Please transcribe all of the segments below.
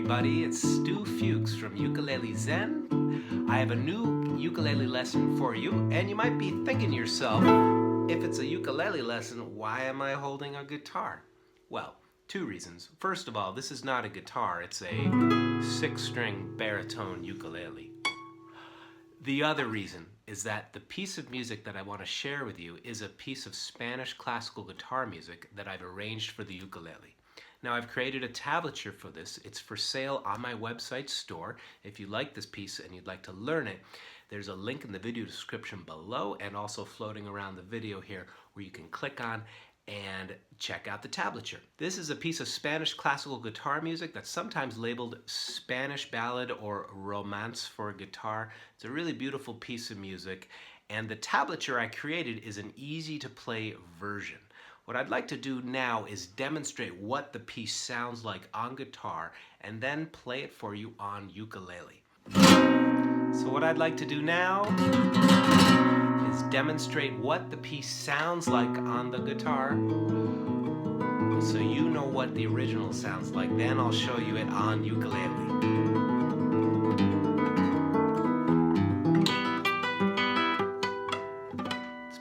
everybody, it's Stu Fuchs from Ukulele Zen. I have a new ukulele lesson for you, and you might be thinking to yourself, if it's a ukulele lesson, why am I holding a guitar? Well, two reasons. First of all, this is not a guitar, it's a 6-string baritone ukulele. The other reason is that the piece of music that I want to share with you is a piece of Spanish classical guitar music that I've arranged for the ukulele. Now, I've created a tablature for this. It's for sale on my website store. If you like this piece and you'd like to learn it, there's a link in the video description below and also floating around the video here where you can click on and check out the tablature. This is a piece of Spanish classical guitar music that's sometimes labeled Spanish ballad or romance for guitar. It's a really beautiful piece of music, and the tablature I created is an easy to play version. What I'd like to do now is demonstrate what the piece sounds like on guitar and then play it for you on ukulele. So what I'd like to do now is demonstrate what the piece sounds like on the guitar so you know what the original sounds like. Then I'll show you it on ukulele.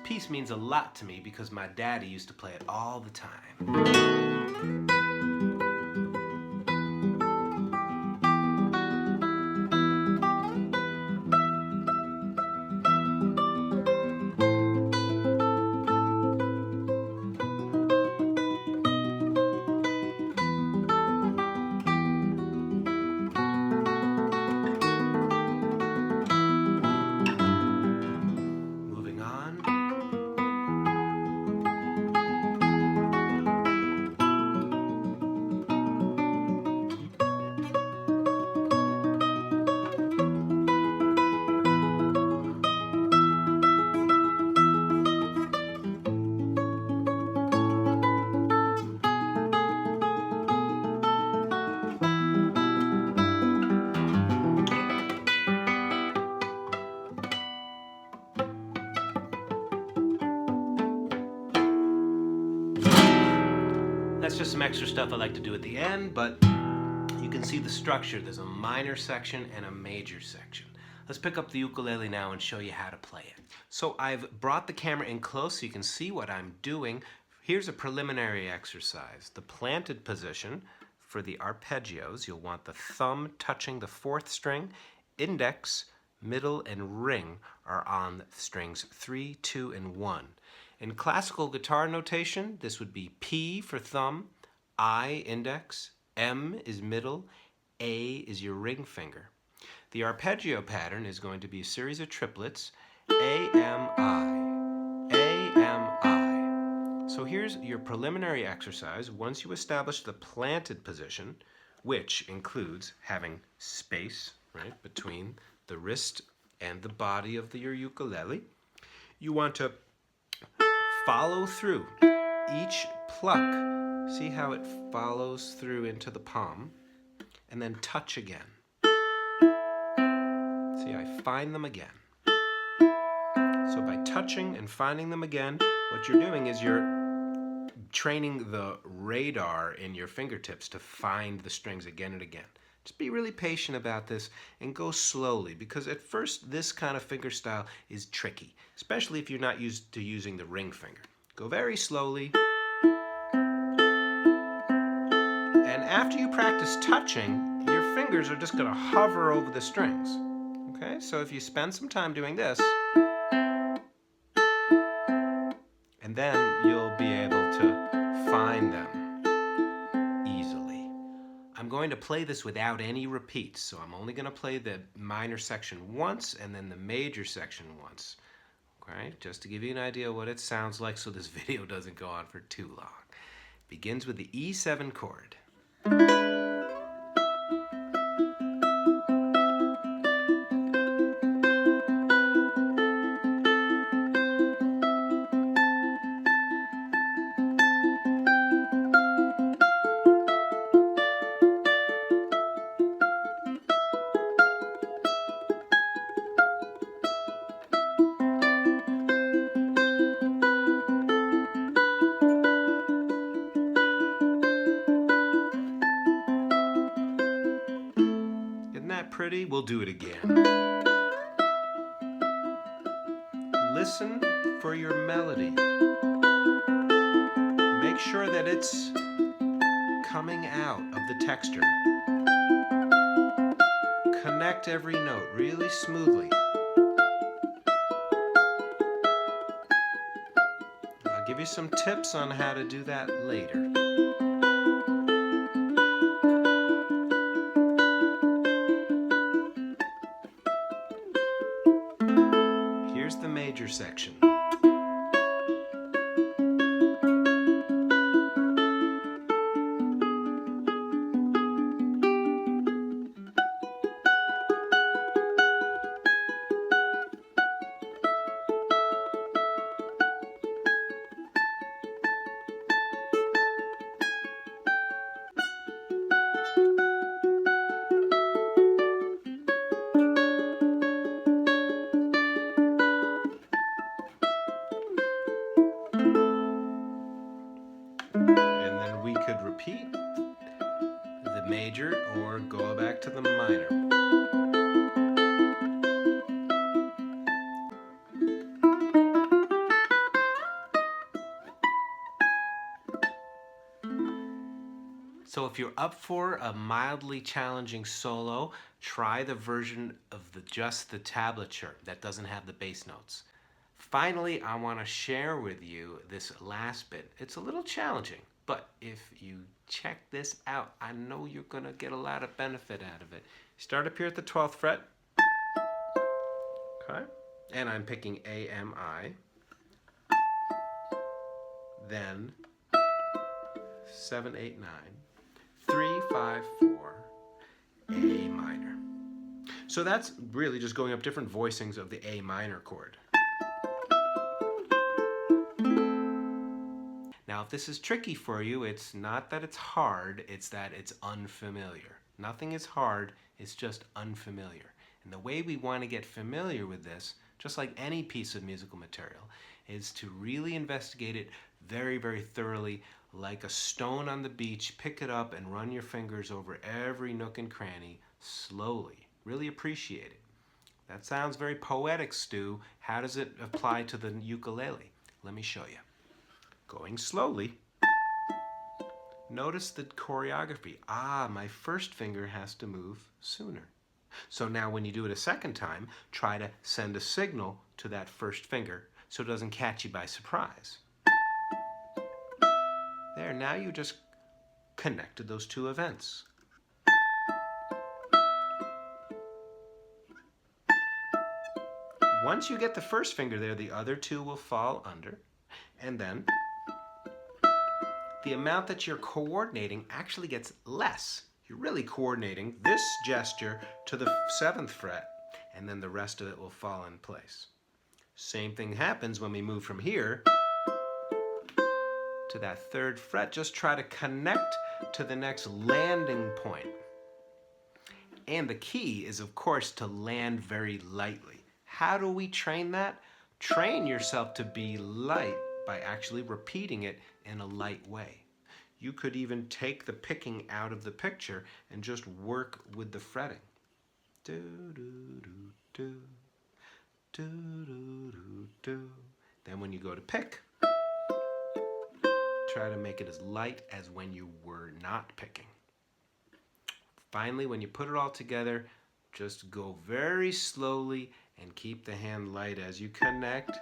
Piece means a lot to me because my daddy used to play it all the time. That's just some extra stuff I like to do at the end, but you can see the structure. There's a minor section and a major section. Let's pick up the ukulele now and show you how to play it. So I've brought the camera in close so you can see what I'm doing. Here's a preliminary exercise. The planted position for the arpeggios, you'll want the thumb touching the 4th string, index, middle, and ring are on strings 3, 2, and 1. In classical guitar notation, this would be P for thumb, I index, M is middle, A is your ring finger. The arpeggio pattern is going to be a series of triplets, A, M, I, A, M, I. So here's your preliminary exercise. Once you establish the planted position, which includes having space, right, between the wrist and the body of your ukulele, you want to follow through each pluck. See how it follows through into the palm, and then touch again. See, I find them again. So by touching and finding them again, what you're doing is you're training the radar in your fingertips to find the strings again and again. Just be really patient about this and go slowly, because at first this kind of finger style is tricky, especially if you're not used to using the ring finger. Go very slowly. And after you practice touching, your fingers are just going to hover over the strings. Okay, so if you spend some time doing this, and then you'll be able to find them easily. I'm going to play this without any repeats, so I'm only going to play the minor section once and then the major section once. Okay, just to give you an idea what it sounds like so this video doesn't go on for too long. It begins with the E7 chord. pretty? We'll do it again. Listen for your melody. Make sure that it's coming out of the texture. Connect every note really smoothly. I'll give you some tips on how to do that later. Here's the major section. And then we could repeat the major or go back to the minor. So if you're up for a mildly challenging solo, try the version of just the tablature that doesn't have the bass notes. Finally, I want to share with you this last bit. It's a little challenging, but if you check this out, I know you're going to get a lot of benefit out of it. Start up here at the 12th fret. Okay. And I'm picking A, M, I. Then 7, 8, 9. 3, 5, 4, A minor. So that's really just going up different voicings of the A minor chord. Now, if this is tricky for you, it's not that it's hard, it's that it's unfamiliar. Nothing is hard, it's just unfamiliar. And the way we want to get familiar with this, just like any piece of musical material, is to really investigate it very, very thoroughly, like a stone on the beach. Pick it up and run your fingers over every nook and cranny slowly. Really appreciate it. That sounds very poetic, Stu. How does it apply to the ukulele? Let me show you. Going slowly. Notice the choreography. My first finger has to move sooner. So now when you do it a second time, try to send a signal to that first finger so it doesn't catch you by surprise. There, now you just connected those two events. Once you get the first finger there, the other two will fall under, and then the amount that you're coordinating actually gets less. You're really coordinating this gesture to the 7th fret, and then the rest of it will fall in place. Same thing happens when we move from here to that 3rd fret. Just try to connect to the next landing point. And the key is, of course, to land very lightly. How do we train that? Train yourself to be light by actually repeating it in a light way. You could even take the picking out of the picture and just work with the fretting. Do, do, do, do, do, do, do, do. Then when you go to pick, try to make it as light as when you were not picking. Finally, when you put it all together, just go very slowly and keep the hand light as you connect.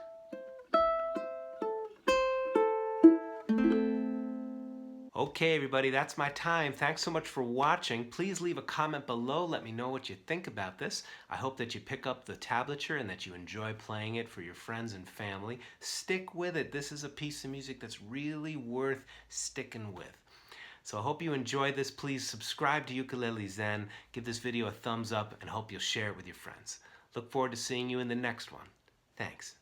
Okay, everybody, that's my time. Thanks so much for watching. Please leave a comment below. Let me know what you think about this. I hope that you pick up the tablature and that you enjoy playing it for your friends and family. Stick with it. This is a piece of music that's really worth sticking with. So I hope you enjoyed this. Please subscribe to Ukulele Zen, give this video a thumbs up, and hope you'll share it with your friends. Look forward to seeing you in the next one. Thanks.